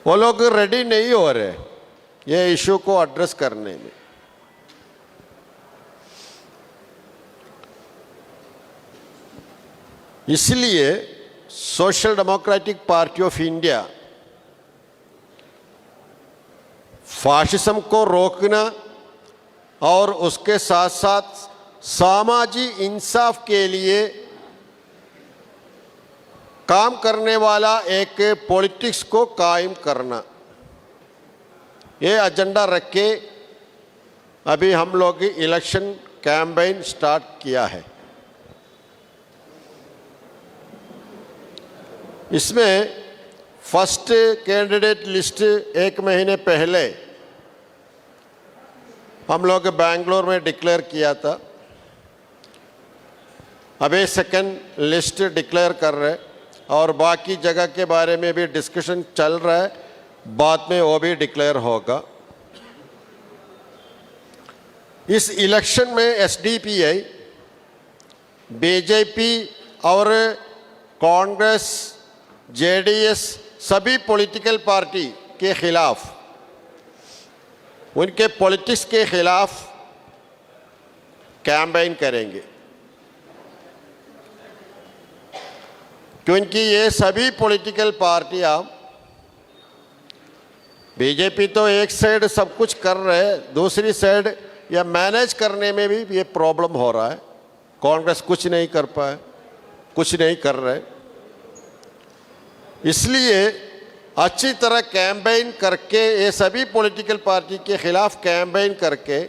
वो लोग रेडी नहीं हो रहे ये इशू को एड्रेस करने में। इसलिए social democratic party of India fascism को रोकना और उसके साथ साथ सामाजिक इंसाफ के लिए काम करने वाला एक पॉलिटिक्स को कायम करना, ये एजेंडा रख के अभी हम लोग इलेक्शन कैंपेन स्टार्ट किया है। इसमें फर्स्ट कैंडिडेट लिस्ट 1 महीने पहले हम लोग बेंगलोर में डिक्लेयर किया था। अभी सेकंड लिस्ट डिक्लेयर कर रहे और बाकी जगह के बारे में भी डिस्कशन चल रहा है, बाद में वो भी डिक्लेयर होगा। इस इलेक्शन में एसडीपीआई, बीजेपी और कांग्रेस, जेडीएस सभी पॉलिटिकल पार्टी के खिलाफ, उनके पॉलिटिक्स के खिलाफ कैंपेन करेंगे, क्योंकि ये सभी पॉलिटिकल पार्टियां, बीजेपी तो एक साइड सब कुछ कर रहे हैं, दूसरी साइड या मैनेज करने में भी ये प्रॉब्लम हो रहा है। कांग्रेस कुछ नहीं कर पाए, कुछ नहीं कर रहे। इसलिए अच्छी तरह कैंपेन करके ये सभी पॉलिटिकल पार्टी के खिलाफ कैंपेन करके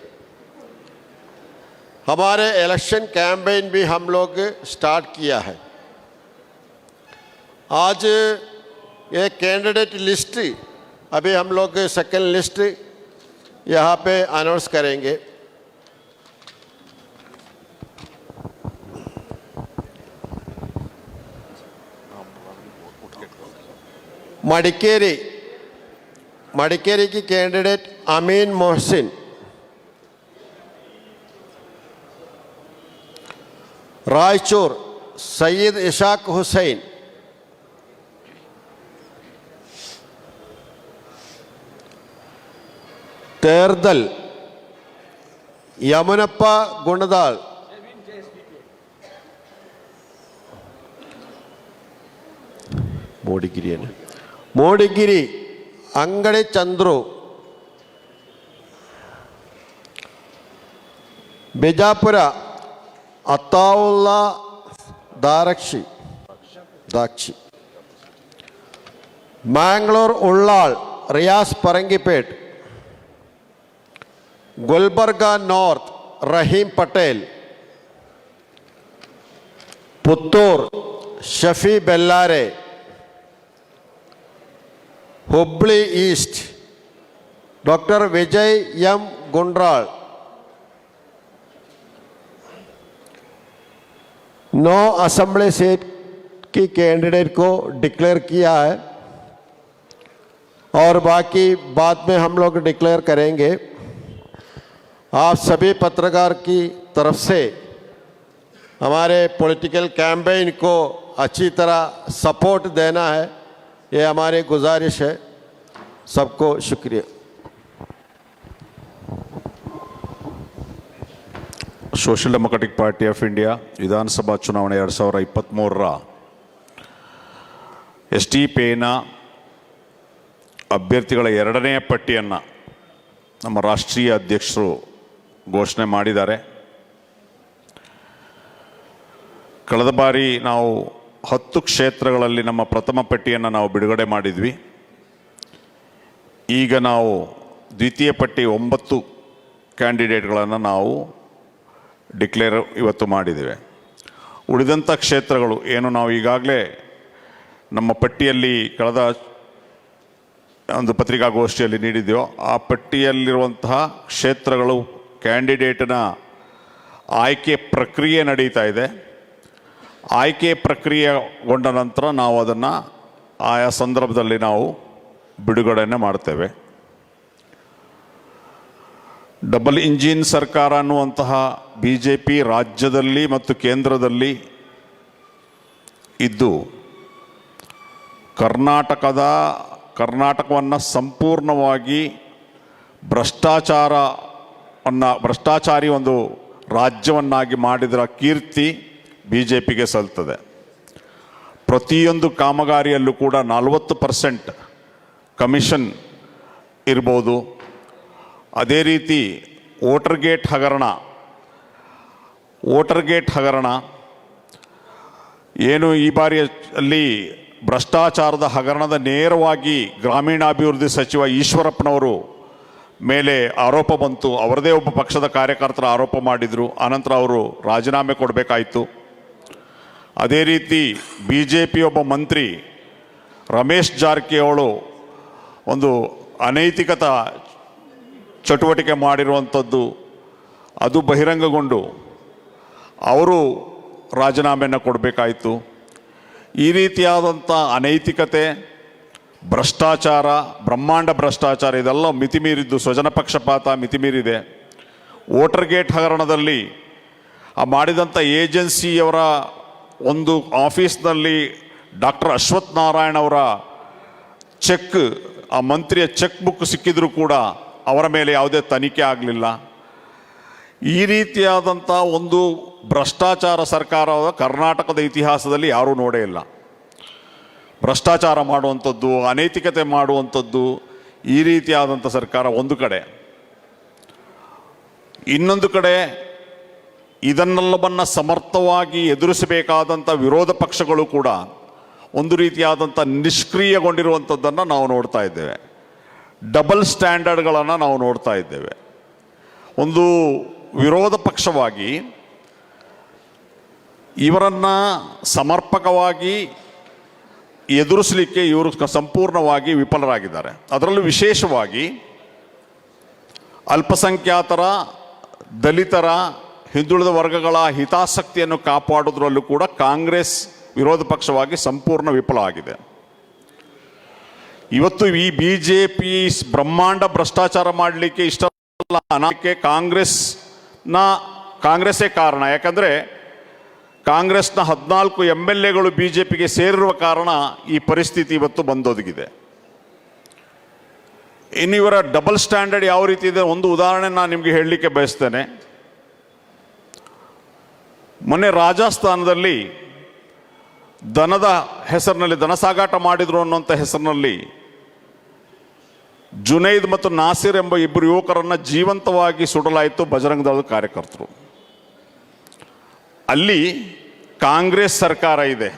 हमारे इलेक्शन कैंपेन भी हम लोग स्टार्ट किया है। आज ये कैंडिडेट लिस्ट अभी हम लोग सेकंड लिस्ट यहाँ पे अनाउंस करेंगे। मडिकेरी की कैंडिडेट अमीन मोहसिन, रायचूर सैयद इशाक हुसैन, तेरदल यमुनप्पा गुंडदाल, मोडिगिरी अंगड़ी चंद्रू, बिजापुर अताउल्ला दाक्षी, मैंगलोर उल्लाल रियाज परंगीपेट, गुलबर्गा नॉर्थ रहीम पटेल, पुत्तूर शफी बेल्लारे, हुबली ईस्ट डॉक्टर विजय एम गुंड्राल। 9 असेंबली सीट की कैंडिडेट को डिक्लेयर किया है और बाकी बाद में हम लोग डिक्लेयर करेंगे। आप सभी पत्रकार की तरफ से हमारे पॉलिटिकल कैंपेन को अच्छी तरह सपोर्ट देना है, ये हमारी गुजारिश है। सबको शुक्रिया। Social democratic party of India विधानसभा चुनावಣೆ 2023 ಎಸ್ಡಿಪಿಐನ ಅಭ್ಯರ್ಥಿಗಳ ಎರಡನೇ ಪಟ್ಟಿಯನ್ನು ನಮ್ಮ ರಾಷ್ಟ್ರೀಯ ಅಧ್ಯಕ್ಷರು ಘೋಷಣೆ ಮಾಡಿದ್ದಾರೆ. ಕಳೆದ ಬಾರಿ ನಾವು 10 ಕ್ಷೇತ್ರಗಳಲ್ಲಿ ನಮ್ಮ ಪ್ರಥಮ ಪಟ್ಟಿಯನ್ನು ನಾವು ಬಿಡುಗಡೆ ಮಾಡಿದ್ವಿ. ಈಗ ನಾವು ದ್ವಿತೀಯ ಪಟ್ಟಿ 9 ಕ್ಯಾಂಡಿಡೇಟ್ಗಳನ್ನು ನಾವು ಡಿಕ್ಲೇರ್ ಇವತ್ತು ಮಾಡಿದ್ದೇವೆ. ಉಳಿದಂಥ ಕ್ಷೇತ್ರಗಳು ಏನು ನಾವು ಈಗಾಗಲೇ ನಮ್ಮ ಪಟ್ಟಿಯಲ್ಲಿ ಕಳೆದ ಒಂದು ಪತ್ರಿಕಾಗೋಷ್ಠಿಯಲ್ಲಿ ನೀಡಿದ್ದೆವೋ ಆ ಪಟ್ಟಿಯಲ್ಲಿರುವಂತಹ ಕ್ಷೇತ್ರಗಳು ಕ್ಯಾಂಡಿಡೇಟ್ನ ಆಯ್ಕೆ ಪ್ರಕ್ರಿಯೆ ನಡೀತಾ ಇದೆ. ಆಯ್ಕೆ ಪ್ರಕ್ರಿಯೆಗೊಂಡ ನಂತರ ನಾವು ಅದನ್ನು ಆಯಾ ಸಂದರ್ಭದಲ್ಲಿ ನಾವು ಬಿಡುಗಡೆಯನ್ನು ಮಾಡ್ತೇವೆ. ಡಬಲ್ ಇಂಜಿನ್ ಸರ್ಕಾರ ಅನ್ನುವಂತಹ BJP ರಾಜ್ಯದಲ್ಲಿ ಮತ್ತು ಕೇಂದ್ರದಲ್ಲಿ ಇದ್ದು ಕರ್ನಾಟಕದ ಕರ್ನಾಟಕವನ್ನು ಸಂಪೂರ್ಣವಾಗಿ ಭ್ರಷ್ಟಾಚಾರಿ ಒಂದು ರಾಜ್ಯವನ್ನಾಗಿ ಮಾಡಿದರ ಕೀರ್ತಿ ಬಿ ಜೆ ಪಿಗೆ ಸಲ್ತದೆ. ಪ್ರತಿಯೊಂದು ಕಾಮಗಾರಿಯಲ್ಲೂ ಕೂಡ 40% ಕಮಿಷನ್ ಇರ್ಬೋದು. ಅದೇ ರೀತಿ ವೋಟರ್ ಗೇಟ್ ಹಗರಣ ಏನು ಈ ಬಾರಿಯಲ್ಲಿ ಭ್ರಷ್ಟಾಚಾರದ ಹಗರಣದ ನೇರವಾಗಿ ಗ್ರಾಮೀಣಾಭಿವೃದ್ಧಿ ಸಚಿವ ಈಶ್ವರಪ್ಪನವರು ಮೇಲೆ ಆರೋಪ ಬಂತು. ಅವರದೇ ಒಬ್ಬ ಪಕ್ಷದ ಕಾರ್ಯಕರ್ತರ ಆರೋಪ ಮಾಡಿದರು. ಆನಂತರ ಅವರು ರಾಜೀನಾಮೆ ಕೊಡಬೇಕಾಯಿತು. ಅದೇ ರೀತಿ ಬಿ ಜೆ ಪಿ ಒಬ್ಬ ಮಂತ್ರಿ ರಮೇಶ್ ಜಾರಕಿಹೊಳಿ ಒಂದು ಅನೈತಿಕತ ಚಟುವಟಿಕೆ ಮಾಡಿರುವಂಥದ್ದು ಅದು ಬಹಿರಂಗಗೊಂಡು ಅವರು ರಾಜೀನಾಮೆಯನ್ನು ಕೊಡಬೇಕಾಯಿತು. ಈ ರೀತಿಯಾದಂಥ ಅನೈತಿಕತೆ, ಭ್ರಷ್ಟಾಚಾರ, ಬ್ರಹ್ಮಾಂಡ ಭ್ರಷ್ಟಾಚಾರ ಇದೆಲ್ಲ ಮಿತಿಮೀರಿದ್ದು, ಸ್ವಜನ ಪಕ್ಷಪಾತ ಮಿತಿಮೀರಿದೆ. ವೋಟರ್ ಗೇಟ್ ಹಗರಣದಲ್ಲಿ ಆ ಮಾಡಿದಂಥ ಏಜೆನ್ಸಿಯವರ ಒಂದು ಆಫೀಸ್ನಲ್ಲಿ ಡಾಕ್ಟರ್ ಅಶ್ವಥ್ ನಾರಾಯಣ್ ಅವರ ಚೆಕ್, ಆ ಮಂತ್ರಿಯ ಚೆಕ್ ಬುಕ್ ಸಿಕ್ಕಿದ್ರೂ ಕೂಡ ಅವರ ಮೇಲೆ ಯಾವುದೇ ತನಿಖೆ ಆಗಲಿಲ್ಲ. ಈ ರೀತಿಯಾದಂಥ ಒಂದು ಭ್ರಷ್ಟಾಚಾರ ಸರ್ಕಾರದ ಕರ್ನಾಟಕದ ಇತಿಹಾಸದಲ್ಲಿ ಯಾರೂ ನೋಡೇ ಇಲ್ಲ. ಭ್ರಷ್ಟಾಚಾರ ಮಾಡುವಂಥದ್ದು, ಅನೈತಿಕತೆ ಮಾಡುವಂಥದ್ದು, ಈ ರೀತಿಯಾದಂಥ ಸರ್ಕಾರ ಒಂದು ಕಡೆ. ಇನ್ನೊಂದು ಕಡೆ ಇದನ್ನೆಲ್ಲವನ್ನು ಸಮರ್ಥವಾಗಿ ಎದುರಿಸಬೇಕಾದಂಥ ವಿರೋಧ ಪಕ್ಷಗಳು ಕೂಡ ಒಂದು ರೀತಿಯಾದಂಥ ನಿಷ್ಕ್ರಿಯಗೊಂಡಿರುವಂಥದ್ದನ್ನು ನಾವು ನೋಡ್ತಾ ಇದ್ದೇವೆ. ಡಬಲ್ ಸ್ಟ್ಯಾಂಡರ್ಡ್ಗಳನ್ನು ನಾವು ನೋಡ್ತಾ ಇದ್ದೇವೆ. ಒಂದು ವಿರೋಧ ಪಕ್ಷವಾಗಿ ಇವರನ್ನು ಸಮರ್ಪಕವಾಗಿ ಎದುರಿಸಲಿಕ್ಕೆ ಇವರು ಸಂಪೂರ್ಣವಾಗಿ ವಿಫಲರಾಗಿದ್ದಾರೆ. ಅದರಲ್ಲೂ ವಿಶೇಷವಾಗಿ ಅಲ್ಪಸಂಖ್ಯಾತರ, ದಲಿತರ, ಹಿಂದುಳಿದ ವರ್ಗಗಳ ಹಿತಾಸಕ್ತಿಯನ್ನು ಕಾಪಾಡೋದ್ರಲ್ಲೂ ಕೂಡ ಕಾಂಗ್ರೆಸ್ ವಿರೋಧ ಪಕ್ಷವಾಗಿ ಸಂಪೂರ್ಣ ವಿಫಲ ಆಗಿದೆ. ಇವತ್ತು ಈ ಬಿ ಜೆ ಪಿ ಬ್ರಹ್ಮಾಂಡ ಭ್ರಷ್ಟಾಚಾರ ಮಾಡಲಿಕ್ಕೆ ಇಷ್ಟಲ್ಲ ಅನ್ನೋಕ್ಕೆ ಕಾಂಗ್ರೆಸ್ಸೇ ಕಾರಣ. ಯಾಕಂದರೆ ಕಾಂಗ್ರೆಸ್ನ 14 MLAಗಳು ಬಿ ಜೆ ಪಿಗೆ ಸೇರಿರುವ ಕಾರಣ ಈ ಪರಿಸ್ಥಿತಿ ಇವತ್ತು ಬಂದೊದಗಿದೆ. ಇನ್ನು ಇವರ ಡಬಲ್ ಸ್ಟ್ಯಾಂಡರ್ಡ್ ಯಾವ ರೀತಿ ಇದೆ, ಒಂದು ಉದಾಹರಣೆ ನಾನು ನಿಮಗೆ ಹೇಳಲಿಕ್ಕೆ ಬಯಸ್ತೇನೆ. ಮೊನ್ನೆ ರಾಜಸ್ಥಾನದಲ್ಲಿ ದನದ ಹೆಸರಿನಲ್ಲಿ ದನ ಸಾಗಾಟ ಮಾಡಿದ್ರು ಅನ್ನುವಂಥ ಹೆಸರಿನಲ್ಲಿ ಜುನೈದ್ ಮತ್ತು ನಾಸಿರ್ ಎಂಬ ಇಬ್ಬರು ಯುವಕರನ್ನು ಜೀವಂತವಾಗಿ ಸುಡಲಾಯಿತು ಬಜರಂಗ ದಳದ ಕಾರ್ಯಕರ್ತರು. ಅಲ್ಲಿ ಕಾಂಗ್ರೆಸ್ ಸರ್ಕಾರ ಇದೆ,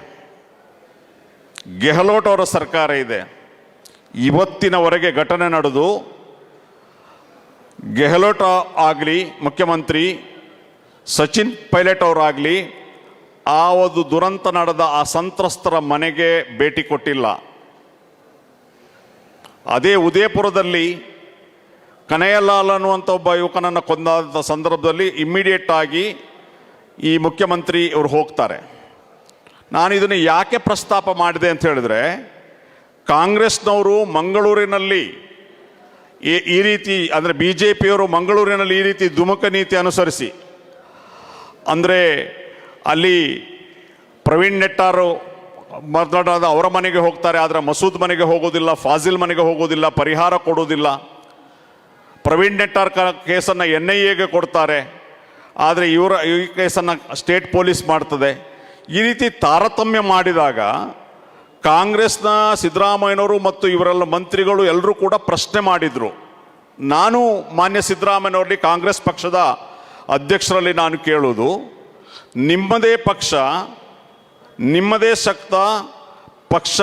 ಗೆಹ್ಲೋಟ್ ಅವರ ಸರ್ಕಾರ ಇದೆ. ಇವತ್ತಿನವರೆಗೆ ಘಟನೆ ನಡೆದು ಗೆಹ್ಲೋಟ್ ಆಗಲಿ ಮುಖ್ಯಮಂತ್ರಿ, ಸಚಿನ್ ಪೈಲಟ್ ಅವರಾಗಲಿ ಆ ಒಂದು ದುರಂತ ನಡೆದ ಆ ಸಂತ್ರಸ್ತರ ಮನೆಗೆ ಭೇಟಿ ಕೊಟ್ಟಿಲ್ಲ. ಅದೇ ಉದಯಪುರದಲ್ಲಿ ಕನಯ್ಯಲಾಲ್ ಅನ್ನುವಂಥ ಒಬ್ಬ ಯುವಕನನ್ನು ಕೊಂದಾದ ಸಂದರ್ಭದಲ್ಲಿ ಇಮ್ಮಿಡಿಯೇಟ್ ಆಗಿ ಈ ಮುಖ್ಯಮಂತ್ರಿ ಇವರು ಹೋಗ್ತಾರೆ. ನಾನು ಇದನ್ನು ಯಾಕೆ ಪ್ರಸ್ತಾಪ ಮಾಡಿದೆ ಅಂತ ಹೇಳಿದ್ರೆ, ಕಾಂಗ್ರೆಸ್ನವರು ಮಂಗಳೂರಿನಲ್ಲಿ ಈ ರೀತಿ, ಅಂದರೆ ಬಿ ಜೆ ಪಿಯವರು ಮಂಗಳೂರಿನಲ್ಲಿ ಈ ರೀತಿ ದುಮುಕ ನೀತಿ ಅನುಸರಿಸಿ, ಅಂದರೆ ಅಲ್ಲಿ ಪ್ರವೀಣ್ ನೆಟ್ಟಾರು ಮಾತನಾಡೋದು ಅವರ ಮನೆಗೆ ಹೋಗ್ತಾರೆ, ಆದರೆ ಮಸೂದ್ ಮನೆಗೆ ಹೋಗೋದಿಲ್ಲ, ಫಾಜಿಲ್ ಮನೆಗೆ ಹೋಗೋದಿಲ್ಲ, ಪರಿಹಾರ ಕೊಡೋದಿಲ್ಲ. ಪ್ರವೀಣ್ ನೆಟ್ಟಾರ್ ಕೇಸನ್ನು NIAಗೆ ಕೊಡ್ತಾರೆ, ಆದರೆ ಈ ಕೇಸನ್ನು ಸ್ಟೇಟ್ ಪೊಲೀಸ್ ಮಾಡ್ತದೆ. ಈ ರೀತಿ ತಾರತಮ್ಯ ಮಾಡಿದಾಗ ಕಾಂಗ್ರೆಸ್ನ ಸಿದ್ದರಾಮಯ್ಯನವರು ಮತ್ತು ಇವರೆಲ್ಲ ಮಂತ್ರಿಗಳು ಎಲ್ಲರೂ ಕೂಡ ಪ್ರಶ್ನೆ ಮಾಡಿದರು. ನಾನು ಮಾನ್ಯ ಸಿದ್ದರಾಮಯ್ಯನವರಲ್ಲಿ ಕಾಂಗ್ರೆಸ್ ಪಕ್ಷದ ಅಧ್ಯಕ್ಷರಲ್ಲಿ ನಾನು ಕೇಳೋದು, ನಿಮ್ಮದೇ ಪಕ್ಷ, ನಿಮ್ಮದೇ ಶಕ್ತ ಪಕ್ಷ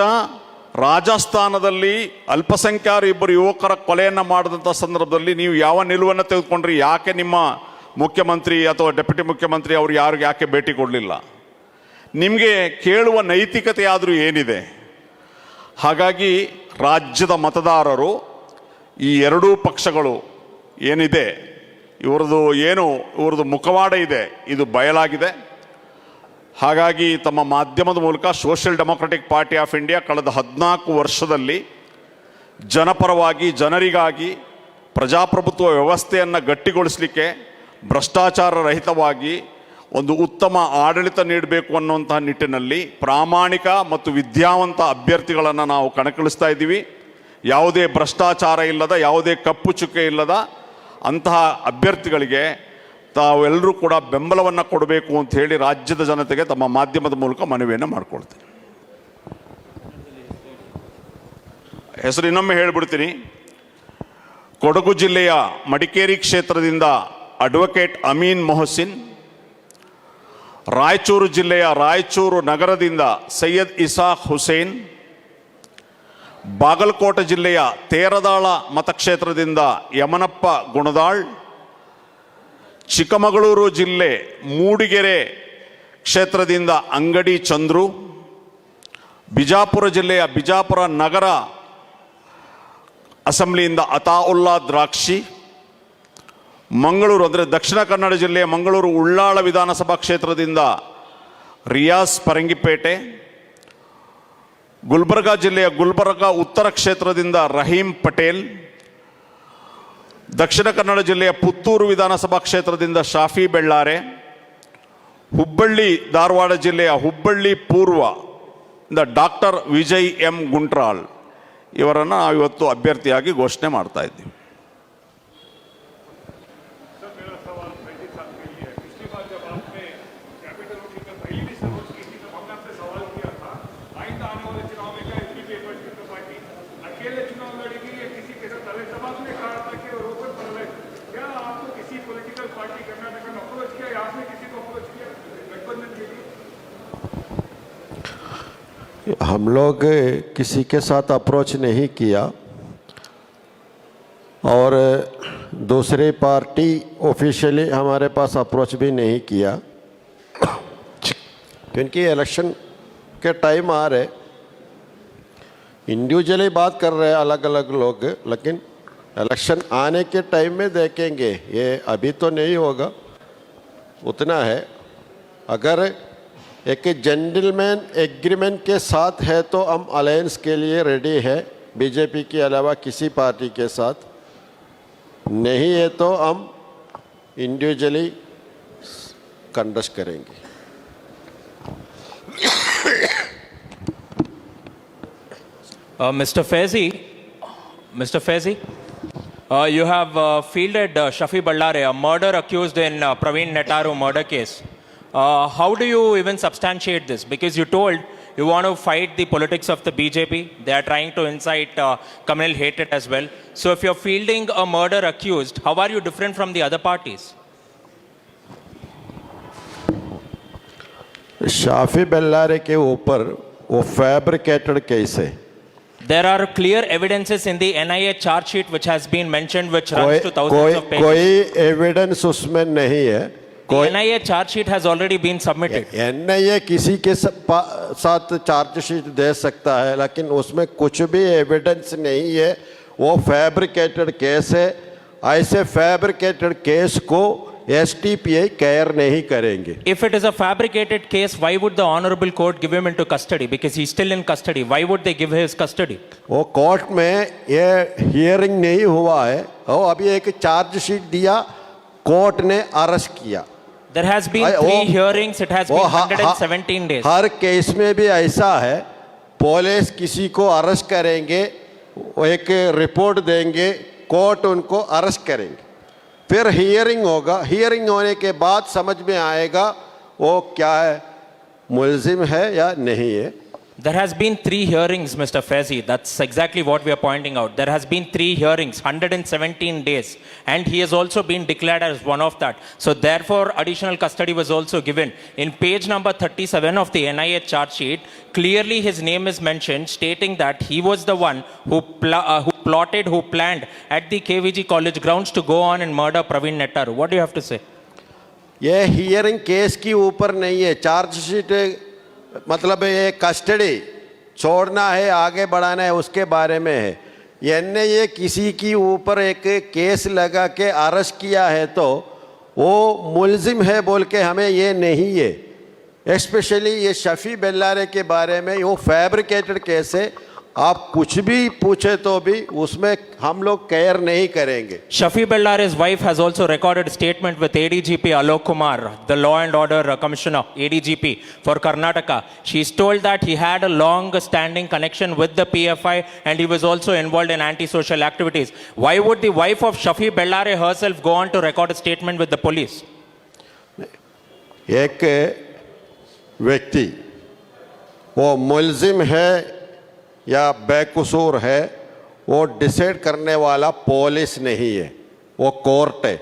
ರಾಜಸ್ಥಾನದಲ್ಲಿ ಅಲ್ಪಸಂಖ್ಯಾತ ಇಬ್ಬರು ಯುವಕರ ಕೊಲೆಯನ್ನು ಮಾಡಿದಂಥ ಸಂದರ್ಭದಲ್ಲಿ ನೀವು ಯಾವ ನಿಲುವನ್ನು ತೆಗೆದುಕೊಂಡ್ರಿ? ಯಾಕೆ ನಿಮ್ಮ ಮುಖ್ಯಮಂತ್ರಿ ಅಥವಾ ಡೆಪ್ಯೂಟಿ ಮುಖ್ಯಮಂತ್ರಿ ಅವರು ಯಾಕೆ ಭೇಟಿ ಕೊಡಲಿಲ್ಲ? ನಿಮಗೆ ಕೇಳುವ ನೈತಿಕತೆ ಆದರೂ ಏನಿದೆ? ಹಾಗಾಗಿ ರಾಜ್ಯದ ಮತದಾರರು ಈ ಎರಡೂ ಪಕ್ಷಗಳು ಏನಿದೆ ಇವ್ರದ್ದು ಮುಖವಾಡ ಇದೆ, ಇದು ಬಯಲಾಗಿದೆ. ಹಾಗಾಗಿ ತಮ್ಮ ಮಾಧ್ಯಮದ ಮೂಲಕ social democratic party of India ಕಳೆದ 14 ವರ್ಷದಲ್ಲಿ ಜನಪರವಾಗಿ, ಜನರಿಗಾಗಿ ಪ್ರಜಾಪ್ರಭುತ್ವ ವ್ಯವಸ್ಥೆಯನ್ನು ಗಟ್ಟಿಗೊಳಿಸಲಿಕ್ಕೆ, ಭ್ರಷ್ಟಾಚಾರ ರಹಿತವಾಗಿ ಒಂದು ಉತ್ತಮ ಆಡಳಿತ ನೀಡಬೇಕು ಅನ್ನುವಂತಹ ನಿಟ್ಟಿನಲ್ಲಿ ಪ್ರಾಮಾಣಿಕ ಮತ್ತು ವಿದ್ಯಾವಂತ ಅಭ್ಯರ್ಥಿಗಳನ್ನು ನಾವು ಕಣಕ್ಕಿಳಿಸ್ತಾ ಇದ್ದೀವಿ. ಯಾವುದೇ ಭ್ರಷ್ಟಾಚಾರ ಇಲ್ಲದ, ಯಾವುದೇ ಕಪ್ಪು ಚುಕ್ಕೆ ಇಲ್ಲದ ಅಂತಹ ಅಭ್ಯರ್ಥಿಗಳಿಗೆ ತಾವೆಲ್ಲರೂ ಕೂಡ ಬೆಂಬಲವನ್ನು ಕೊಡಬೇಕು ಅಂತ ಹೇಳಿ ರಾಜ್ಯದ ಜನತೆಗೆ ತಮ್ಮ ಮಾಧ್ಯಮದ ಮೂಲಕ ಮನವಿಯನ್ನು ಮಾಡಿಕೊಳ್ತೀನಿ. ಹೆಸರು ಇನ್ನೊಮ್ಮೆ ಹೇಳಿಬಿಡ್ತೀನಿ. ಕೊಡಗು ಜಿಲ್ಲೆಯ ಮಡಿಕೇರಿ ಕ್ಷೇತ್ರದಿಂದ ಅಡ್ವೊಕೇಟ್ ಅಮೀನ್ ಮೊಹಸಿನ್, ರಾಯಚೂರು ಜಿಲ್ಲೆಯ ರಾಯಚೂರು ನಗರದಿಂದ ಸೈಯದ್ ಇಸಾಕ್ ಹುಸೇನ್, ಬಾಗಲಕೋಟೆ ಜಿಲ್ಲೆಯ ತೇರದಾಳ ಮತಕ್ಷೇತ್ರದಿಂದ ಯಮನಪ್ಪ ಗುಣದಾಳ್, ಚಿಕ್ಕಮಗಳೂರು ಜಿಲ್ಲೆ ಮೂಡಿಗೆರೆ ಕ್ಷೇತ್ರದಿಂದ ಅಂಗಡಿ ಚಂದ್ರು, ಬಿಜಾಪುರ ಜಿಲ್ಲೆಯ ಬಿಜಾಪುರ ನಗರ ಅಸೆಂಬ್ಲಿಯಿಂದ ಅತಾವುಲ್ಲಾ ದ್ರಾಕ್ಷಿ, ಮಂಗಳೂರು ಅಂದರೆ ದಕ್ಷಿಣ ಕನ್ನಡ ಜಿಲ್ಲೆಯ ಮಂಗಳೂರು ಉಳ್ಳಾಳ ವಿಧಾನಸಭಾ ಕ್ಷೇತ್ರದಿಂದ ರಿಯಾಸ್ ಪರಂಗಿಪೇಟೆ, ಗುಲ್ಬರ್ಗಾ ಜಿಲ್ಲೆಯ ಗುಲ್ಬರ್ಗಾ ಉತ್ತರ ಕ್ಷೇತ್ರದಿಂದ ರಹೀಂ ಪಟೇಲ್, ದಕ್ಷಿಣ ಕನ್ನಡ ಜಿಲ್ಲೆಯ ಪುತ್ತೂರು ವಿಧಾನಸಭಾ ಕ್ಷೇತ್ರದಿಂದ ಶಾಫಿ ಬೆಳ್ಳಾರೆ, ಹುಬ್ಬಳ್ಳಿ ಧಾರವಾಡ ಜಿಲ್ಲೆಯ ಹುಬ್ಬಳ್ಳಿ ಪೂರ್ವ ಡಾಕ್ಟರ್ ವಿಜಯ್ ಎಂ ಗುಂಟ್ರಾಳ್ ಇವರನ್ನು ನಾವು ಇವತ್ತು ಅಭ್ಯರ್ಥಿಯಾಗಿ ಘೋಷಣೆ ಮಾಡ್ತಾ ಇದ್ದೀವಿ. हम लोग किसी के साथ अप्रोच नहीं किया और दूसरी पार्टी ऑफिशियली हमारे पास अप्रोच भी नहीं किया, क्योंकि इलेक्शन के टाइम आ रहे, इंडिविजुअली बात कर रहे हैं अलग अलग लोग, लेकिन इलेक्शन आने के टाइम में देखेंगे, ये अभी तो नहीं होगा। उतना है, अगर एक जेंटलमैन एग्रीमेंट के साथ है तो हम अलायंस के लिए रेडी है, बीजेपी के अलावा किसी पार्टी के साथ नहीं है तो हम इंडिविजुअली कंटेस्ट करेंगे। Mr. Faizi, you have fielded Shafi Ballare, a murder accused in Praveen Nettaru murder case. How do you even substantiate this? Because you told you want to fight the politics of the BJP. They are trying to incite communal hatred as well. So if you're fielding a murder accused, how are you different from the other parties? Shafi Bellare के ऊपर वो fabricated case है। There are clear evidences in the NIA charge sheet which has been mentioned, which runs to thousands of pages. कोई evidence उसमें नहीं है। The NIA charge sheet has already been submitted. NIA किसी के साथ charge sheet दे सकता है, लेकिन उसमें कुछ भी एविडेंस नहीं है, वो फैब्रिकेटेड केस है। ऐसे फैब्रिकेटेड केस को STPI केयर नहीं करेंगे। If it is a fabricated case, why would the honorable court give him into custody? Because he's still in custody. Why would they give his custody? वो court में ये hearing नहीं हुआ है, वो अभी एक चार्ज शीट दिया, कोर्ट ने अरेस्ट किया। There has been 3 hearings. It has been 117 days. Her case में भी ऐसा है, पुलिस किसी को अरेस्ट करेंगे, वो एक रिपोर्ट देंगे, कोर्ट उनको अरेस्ट करेंगे, फिर हियरिंग होगा, हियरिंग होने के बाद समझ में आएगा वो क्या है, मुलजिम है या नहीं है। There has been 3 hearings, Mr. Faizi. That's exactly what we are pointing out. There has been 3 hearings, 117 days, and he has also been declared as one of that. So therefore, additional custody was also given. In page number 37 of the NIA charge sheet, clearly his name is mentioned, stating that he was the one who planned at the KVG college grounds to go on and murder Praveen Nettaru. What do you have to say? ये hearing case की ऊपर नहीं है, charge sheet मतलब ये custody छोड़ना है आगे बढ़ाना है उसके बारे में है। NIA किसी की ऊपर एक केस लगा के अरेस्ट किया है तो वो मुलजिम है बोल के हमें ये नहीं है। स्पेशली ये शफी बेल्लारे के बारे में वो फैब्रिकेटेड केस है, आप कुछ भी पूछे तो भी उसमें हम लोग केयर नहीं करेंगे। Shafi Bellare's wife has also recorded a statement with ADGP Alok Kumar, the Law and Order Commissioner, ADGP for Karnataka. She's told that he had a long-standing connection with the PFI and he was also involved in antisocial activities. Why would the wife of Shafi Bellare herself go on to record a statement with the police? एक व्यक्ति वो मुलजिम है या बेकसूर है, वो decide करने वाला पुलिस नहीं है, वो कोर्ट है।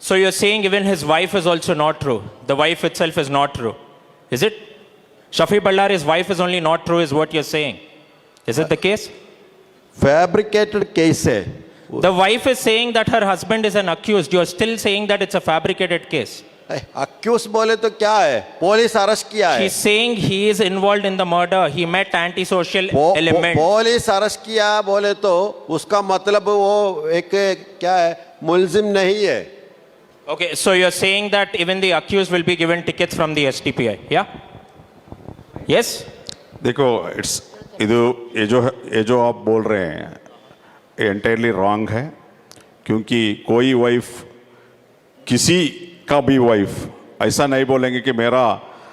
So you're saying even his wife is also not true. The wife itself is not true. Is it? Shafi Bellare's wife is only not true is what you're saying. Is it the case? Fabricated case है। The wife is saying that her husband is an accused. You're still saying that it's a fabricated case. Accused बोले तो क्या है, police arrest किया है। She's saying he is involved in the murder. He met antisocial elements. Police arrest किया बोले तो उसका मतलब वो एक क्या है, मुलजिम नहीं है। Okay, so you're saying that even the accused will be given tickets from the STPI, yeah? Yes? देखो इट्स ये जो आप बोल रहे हैं ये एंटायरली रॉन्ग है, क्योंकि कोई वाइफ किसी का भी वाइफ ऐसा नहीं बोलेंगे कि मेरा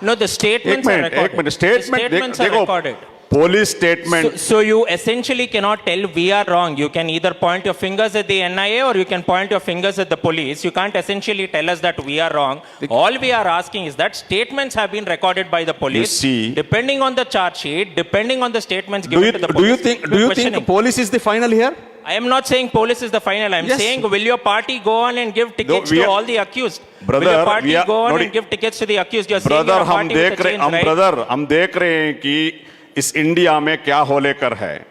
No, the statements are recorded. एक minute The statement statements are देखो recorded. Police statement So you essentially cannot tell we are wrong. You can either point your fingers at the NIA or you can point your fingers at the police. You can't essentially tell us that we are wrong. All we are asking is that statements have been recorded by the police. see- Depending on the charge sheet, depending on the statements given to the Do police. you think we're the questioning. police is the final here? I am not saying police is the final. I am Yes. saying will your party go on and give tickets we to are- all the accused? Brother, will your party we are- go on Nodi- and give tickets to the accused? You're saying brother you're a हम party with देख a रहे change, हम right? Brother हम देख रहे हैं कि इस इंडिया में क्या हो लेकर है।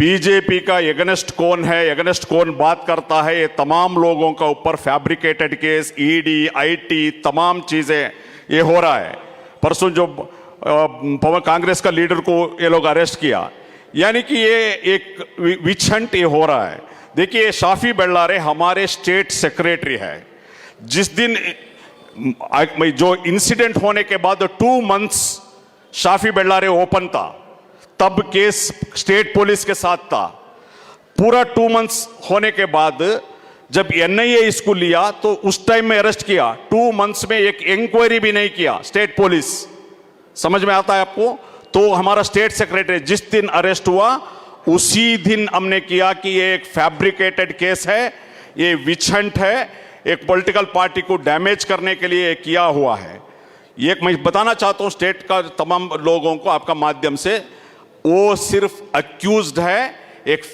बीजेपी का एगेंस्ट कौन है, एगेंस्ट कौन बात करता है, ये तमाम लोगों का ऊपर फैब्रिकेटेड केस, ईडी, आईटी, तमाम चीजें ये हो रहा है। परसों जो पवन कांग्रेस का लीडर को ये लोग अरेस्ट किया, यानी कि ये एक विच हंट ये हो रहा है। देखिए शाफी बेल्लारे हमारे स्टेट सेक्रेटरी है। जिस दिन जो इंसिडेंट होने के बाद 2 मंथ्स शाफी बेल्लारे ओपन था, तब केस स्टेट पुलिस के साथ था। पूरा 2 मंथ्स होने के बाद जब एनआईए इसको लिया तो उस टाइम में अरेस्ट किया। 2 मंथ्स में एक इंक्वायरी भी नहीं किया स्टेट पुलिस। समझ में आता है आपको? तो हमारा स्टेट सेक्रेटरी जिस दिन अरेस्ट हुआ उसी दिन हमने किया कि ये एक फैब्रिकेटेड केस है, ये विच हंट है, एक पॉलिटिकल पार्टी को डैमेज करने के लिए किया हुआ है। ये मैं बताना चाहता हूं स्टेट का तमाम लोगों को आपका माध्यम से, वो सिर्फ अक्यूज्ड है, एक